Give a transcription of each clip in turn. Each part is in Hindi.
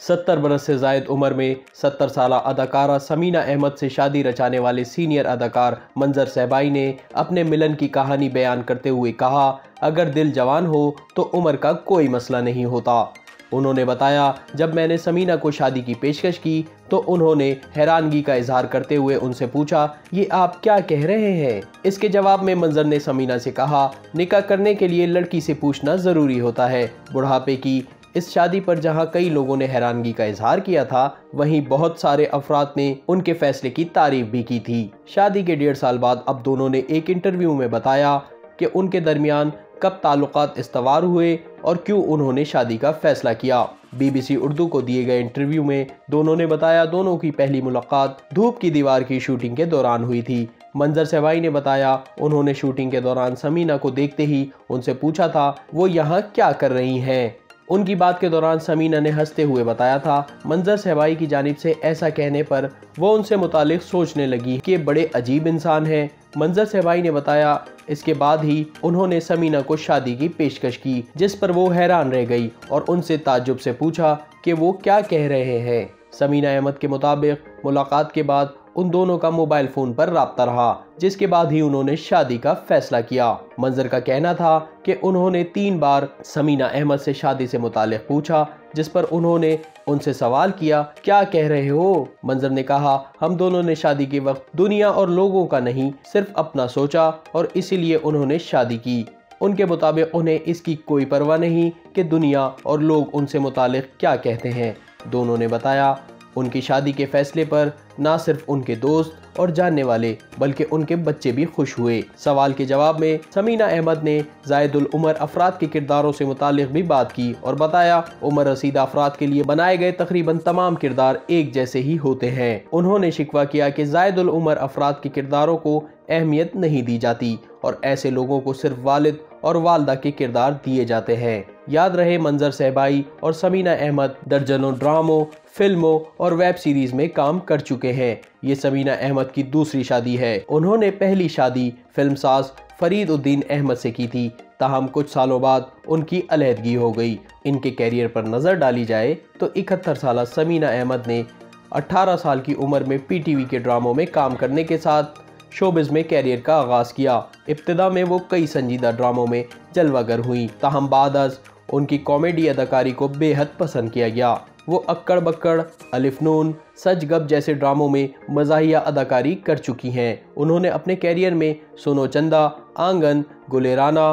70 बरस से जायद उम्र में 70 साला अदाकारा समीना अहमद से शादी रचाने वाले सीनियर अदाकार मंजर सहबाई ने अपने मिलन की कहानी बयान करते हुए कहा, अगर दिल जवान हो तो उम्र का कोई मसला नहीं होता। उन्होंने बताया, जब मैंने समीना को शादी की पेशकश की तो उन्होंने हैरानगी का इजहार करते हुए उनसे पूछा, ये आप क्या कह रहे हैं। इसके जवाब में मंजर ने समीना से कहा, निकाह करने के लिए लड़की से पूछना ज़रूरी होता है। बुढ़ापे की इस शादी पर जहां कई लोगों ने हैरानगी का इजहार किया था, वहीं बहुत सारे अफराद ने उनके फैसले की तारीफ भी की थी। शादी के 1.5 साल बाद अब दोनों ने एक इंटरव्यू में बताया कि उनके दरमियान कब ताल्लुकात इस्तवार हुए और क्यों उन्होंने शादी का फैसला किया। BBC उर्दू को दिए गए इंटरव्यू में दोनों ने बताया, दोनों की पहली मुलाकात धूप की दीवार की शूटिंग के दौरान हुई थी। मंजर सहबाई ने बताया, उन्होंने शूटिंग के दौरान समीना को देखते ही उनसे पूछा था वो यहाँ क्या कर रही हैं। उनकी बात के दौरान समीना ने हंसते हुए बताया था, मंजर सहबाई की जानिब से ऐसा कहने पर वो उनसे मुतालिक सोचने लगी कि बड़े अजीब इंसान हैं। मंजर सहबाई ने बताया, इसके बाद ही उन्होंने समीना को शादी की पेशकश की, जिस पर वो हैरान रह गई और उनसे ताज्जुब से पूछा कि वो क्या कह रहे हैं। समीना अहमद के मुताबिक मुलाकात के बाद उन दोनों का मोबाइल फोन पर राब्ता रहा, जिसके बाद ही उन्होंने शादी का फैसला किया। मंजर का कहना था कि उन्होंने 3 बार समीना अहमद से शादी से मुतालिक पूछा, जिस पर उन्होंने उनसे सवाल किया, क्या कह रहे हो। मंजर ने कहा, हम दोनों ने शादी के वक्त दुनिया और लोगों का नहीं, सिर्फ अपना सोचा और इसीलिए उन्होंने शादी की। उनके मुताबिक उन्हें इसकी कोई परवाह नहीं कि दुनिया और लोग उनसे मुतालिक क्या कहते हैं। दोनों ने बताया, उनकी शादी के फैसले पर ना सिर्फ उनके दोस्त और जानने वाले बल्कि उनके बच्चे भी खुश हुए। सवाल के जवाब में समीना अहमद ने जायदुल उमर अफराद के किरदारों से मुतालिक भी बात की और बताया, उमर रसीदा अफराद के लिए बनाए गए तकरीबन तमाम किरदार एक जैसे ही होते हैं। उन्होंने शिकवा किया कि जायदुल उमर अफराद के किरदारों को अहमियत नहीं दी जाती और ऐसे लोगों को सिर्फ वालिद और वालदा के किरदार दिए जाते हैं। याद रहे, मंजर सहबाई और समीना अहमद दर्जनों ड्रामों, फिल्मों और वेब सीरीज में काम कर चुके हैं। ये समीना अहमद की दूसरी शादी है। उन्होंने पहली शादी फिल्मसाज फरीद उद्दीन अहमद से की थी, ताहम कुछ सालों बाद उनकी अलहदगी हो गई। इनके कैरियर पर नज़र डाली जाए तो 71 साल समीना अहमद ने 18 साल की उम्र में PTV के ड्रामों में काम करने के साथ शोबिज में कैरियर का आगाज़ किया। इब्तिदा में वो कई संजीदा ड्रामों में जलवागर हुई, ताहम बाद अज़ उनकी कॉमेडी अदाकारी को बेहद पसंद किया गया। वो अक्कड़ बक्कड़, अलिफ नून, सच गप जैसे ड्रामों में मज़ाहिया अदाकारी कर चुकी हैं। उन्होंने अपने कैरियर में सुनो चंदा, आंगन, गुलेराना,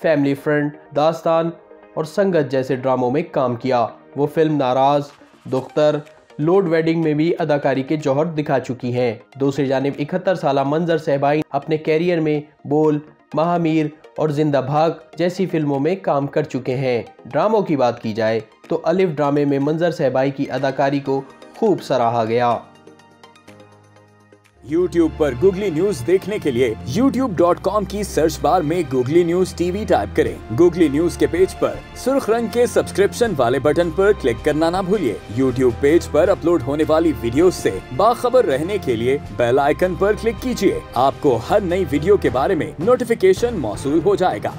फैमिली फ्रेंड, दास्तान और संगत जैसे ड्रामों में काम किया। वो फिल्म नाराज़, दुख्तर, लोड वेडिंग में भी अदाकारी के जौहर दिखा चुकी हैं। दूसरी जानिब 71 साला मंजर सहबाई अपने कैरियर में बोल, महामीर और जिंदा भाग जैसी फिल्मों में काम कर चुके हैं। ड्रामों की बात की जाए तो अलिफ ड्रामे में मंजर सहबाई की अदाकारी को खूब सराहा गया। YouTube पर गूगली न्यूज देखने के लिए youtube.com की सर्च बार में गूगली न्यूज TV टाइप करें। गूगली न्यूज के पेज पर सुर्ख रंग के सब्सक्रिप्शन वाले बटन पर क्लिक करना ना भूलिए। YouTube पेज पर अपलोड होने वाली वीडियोस से बाखबर रहने के लिए बेल आइकन पर क्लिक कीजिए। आपको हर नई वीडियो के बारे में नोटिफिकेशन मौसूल हो जाएगा।